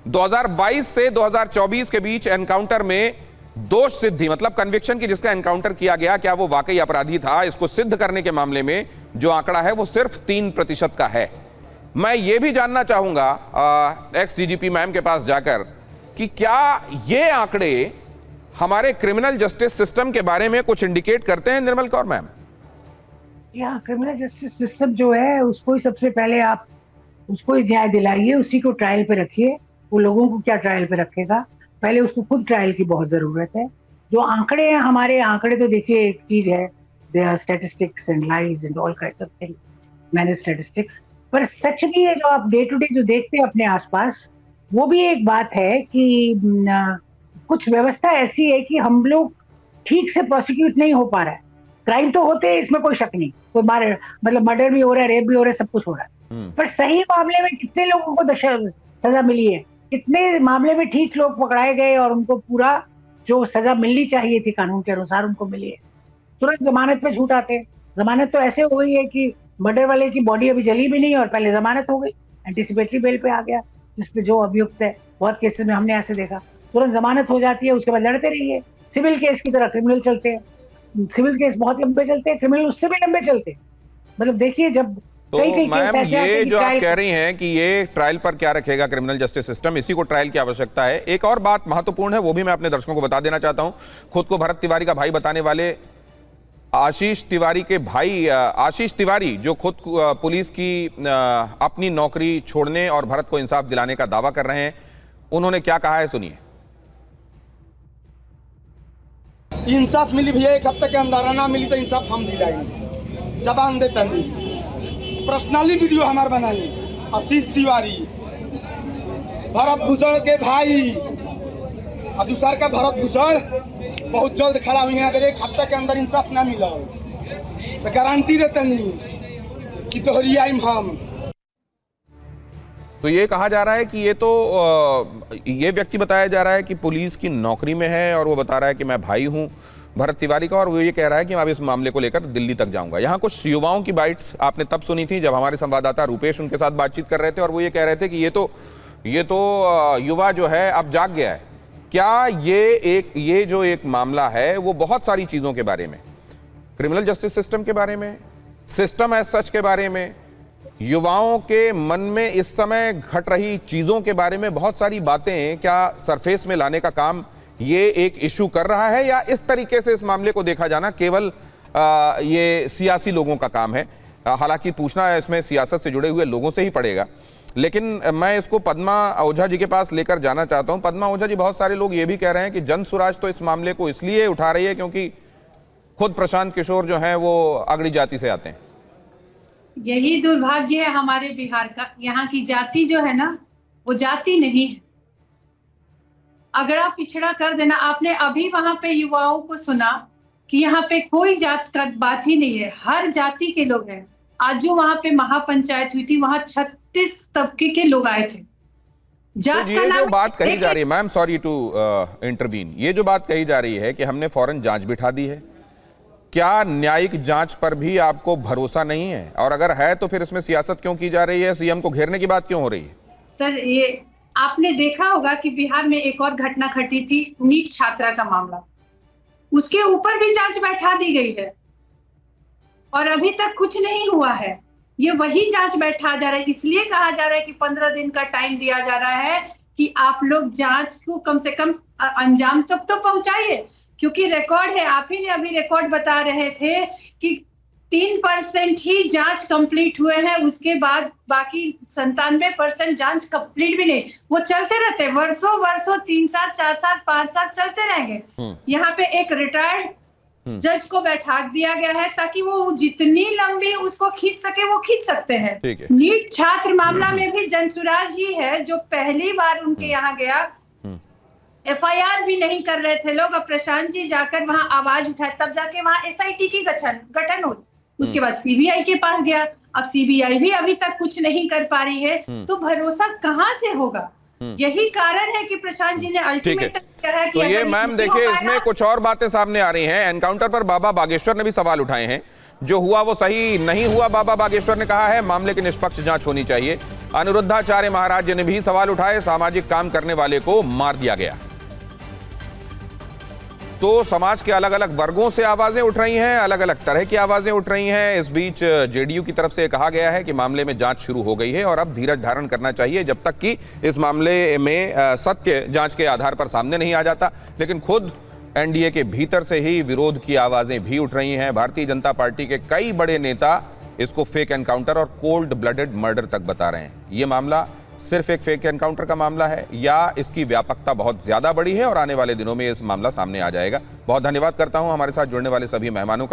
2022 से 2024 के बीच एनकाउंटर में दोष सिद्धि मतलब कन्विक्शन की जिसका एनकाउंटर किया गया, क्या वो वाकई अपराधी था, इसको सिद्ध करने के मामले में जो आंकड़ा है वो सिर्फ 3% का है। मैं ये भी जानना चाहूंगा एक्स डीजीपी मैम के पास जाकर कि क्या ये आंकड़े हमारे क्रिमिनल जस्टिस सिस्टम के बारे में कुछ इंडिकेट करते हैं निर्मल कौर मैम? यहाँ क्रिमिनल जस्टिस सिस्टम जो है उसको ही सबसे पहले आप उसको ही न्याय दिलाइए, उसी को ट्रायल पे रखिए। वो लोगों को क्या ट्रायल पे रखेगा, पहले उसको खुद ट्रायल की बहुत जरूरत है। जो आंकड़े हैं हमारे आंकड़े, तो देखिए एक चीज है, they are statistics and lies and all kinds of things, manage statistics, पर सच भी है जो आप डे टू डे जो देखते हैं अपने आसपास, वो भी एक बात है कि कुछ व्यवस्था ऐसी है कि हम लोग ठीक से प्रोसिक्यूट नहीं हो पा रहा है। क्राइम तो होते हैं, इसमें कोई शक नहीं, कोई मतलब मर्डर भी हो रहा है, रेप भी हो रहा है, सब कुछ हो रहा है, पर सही मामले में कितने लोगों को सजा मिली है, कितने मामले में ठीक लोग पकड़ाए गए और उनको पूरा जो सजा मिलनी चाहिए थी कानून के अनुसार उनको मिली है। तुरंत जमानत पे छूट आते हैं। जमानत तो ऐसे हो गई है कि मर्डर वाले की बॉडी अभी जली भी नहीं और पहले जमानत हो गई, एंटीसिपेटरी बेल पे आ गया, जिसपे जो अभियुक्त है, बहुत केसेस में हमने ऐसे देखा, तुरंत जमानत हो जाती है, उसके बाद लड़ते रहिए। सिविल केस की तरह क्रिमिनल चलते हैं, सिविल केस बहुत लंबे चलते हैं, क्रिमिनल उससे भी लंबे चलते हैं। मतलब देखिए जब तो मैम ये जो आप कह रही हैं कि ये ट्रायल पर क्या रखेगा क्रिमिनल जस्टिस सिस्टम, इसी को ट्रायल की आवश्यकता है। एक और बात महत्वपूर्ण है, वो भी मैं अपने दर्शकों को बता देना चाहता हूं। खुद को भरत तिवारी का भाई बताने वाले आशीष तिवारी के भाई आशीष तिवारी, जो खुद पुलिस की अपनी नौकरी छोड़ने और भरत को इंसाफ दिलाने का दावा कर रहे हैं, उन्होंने क्या कहा है सुनिए। इंसाफ मिली भैया, एक हफ्ते के अंदर ना मिली तो इंसाफ हम दिलाएंगे, जबान देता नहीं। पर्सनली वीडियो हमारे बनाई आशीष तिवारी, भरत भूषण के भाई, और दूसरा का भरत भूषण बहुत जल्द खड़ा हुई है। अगर एक हफ्ते के अंदर इंसाफ ना मिला तो गारंटी देते नहीं कि दोहरी आइम हम। तो ये कहा जा रहा है कि ये व्यक्ति बताया जा रहा है कि पुलिस की नौकरी में है और वो बता रहा है कि मैं भाई हूं भरत तिवारी का, और वो ये कह रहा है कि मैं अब इस मामले को लेकर दिल्ली तक जाऊंगा। यहाँ कुछ युवाओं की बाइट्स आपने तब सुनी थी जब हमारे संवाददाता रुपेश उनके साथ बातचीत कर रहे थे, और वो ये कह रहे थे कि ये तो युवा जो है अब जाग गया है। क्या ये जो एक मामला है वो बहुत सारी चीजों के बारे में, क्रिमिनल जस्टिस सिस्टम के बारे में, सिस्टम एज सच के बारे में, युवाओं के मन में इस समय घट रही चीजों के बारे में बहुत सारी बातें क्या सरफेस में लाने का काम ये एक इशू कर रहा है, या इस तरीके से इस मामले को देखा जाना केवल ये सियासी लोगों का काम है? हालांकि पूछना इसमें सियासत से जुड़े हुए लोगों से ही पड़ेगा, लेकिन मैं इसको पद्मा ओझा जी के पास लेकर जाना चाहता हूं। पद्मा ओझा जी, बहुत सारे लोग ये भी कह रहे हैं कि जन सुराज तो इस मामले को इसलिए उठा रही है क्योंकि खुद प्रशांत किशोर जो हैं वो अगड़ी जाति से आते हैं। यही दुर्भाग्य है हमारे बिहार का, यहाँ की जाति जो है ना वो जाति नहीं है, अगड़ा पिछड़ा कर देना। आपने अभी वहां पे युवाओं को सुना कि यहाँ पे कोई जात का बात ही नहीं है, हर जाति के लोग हैं। आज जो वहां पे महापंचायत हुई थी वहां 36 तबके के लोग आए थे। जात तो ये जो बात कही जा रही है, मैम सॉरी टू इंटरवीन, ये जो बात कही जा रही है कि हमने फौरन जांच बिठा दी है, क्या न्यायिक जांच पर भी आपको भरोसा नहीं है? और अगर है तो फिर इसमें सियासत क्यों की जा रही है, सीएम को घेरने की बात क्यों हो रही है? सर, ये आपने देखा होगा कि बिहार में एक और घटना घटी थी, नीट छात्रा का मामला, उसके ऊपर भी जांच बैठा दी गई है और अभी तक कुछ नहीं हुआ है। ये वही जांच बैठा जा रहा है, इसलिए कहा जा रहा है कि 15 दिन का टाइम दिया जा रहा है कि आप लोग जांच को कम से कम अंजाम तक तो पहुंचाइए, क्योंकि रिकॉर्ड है, आप ही ने अभी रिकॉर्ड बता रहे थे कि 3% ही जांच कंप्लीट हुए हैं, उसके बाद बाकी 97% जांच कंप्लीट भी नहीं, वो चलते रहते वर्षों 3 साल 4 साल 5 साल चलते रहेंगे। यहाँ पे एक रिटायर्ड जज को बैठा दिया गया है ताकि वो जितनी लंबी उसको खींच सके वो खींच सकते हैं। नीट छात्र मामला में भी जनसुराज ही है जो पहली बार उनके यहाँ गया, FIR भी नहीं कर रहे थे लोग, अब प्रशांत जी जाकर वहां आवाज उठाए, तब जाके वहां SIT की गठन हुई, उसके बाद CBI के पास गया, अब CBI भी अभी तक कुछ नहीं कर पा रही है, तो भरोसा कहां से होगा? यही कारण है कि प्रशांत जी ने अल्टीमेटम कहा कि तो ये मैम देखिए, इसमें कुछ और बातें सामने आ रही हैं। एनकाउंटर पर बाबा बागेश्वर ने भी सवाल उठाए हैं। जो हुआ वो सही नहीं हुआ, बाबा बागेश्वर ने कहा है। मामले की निष्पक्ष जांच होनी चाहिए। अनिरुद्धाचार्य महाराज जी ने भी सवाल उठाए। सामाजिक काम करने वाले को मार दिया गया। तो समाज के अलग अलग वर्गों से आवाजें उठ रही हैं, अलग अलग तरह की आवाजें उठ रही हैं। इस बीच जेडीयू की तरफ से कहा गया है कि मामले में जांच शुरू हो गई है और अब धीरज धारण करना चाहिए जब तक कि इस मामले में सत्य जांच के आधार पर सामने नहीं आ जाता। लेकिन खुद एनडीए के भीतर से ही विरोध की आवाजें भी उठ रही हैं। भारतीय जनता पार्टी के कई बड़े नेता इसको फेक एनकाउंटर और कोल्ड ब्लडेड मर्डर तक बता रहे हैं। ये मामला सिर्फ एक फेक एनकाउंटर का मामला है या इसकी व्यापकता बहुत ज्यादा बड़ी है और आने वाले दिनों में इस मामला सामने आ जाएगा। बहुत धन्यवाद करता हूं हमारे साथ जुड़ने वाले सभी मेहमानों का।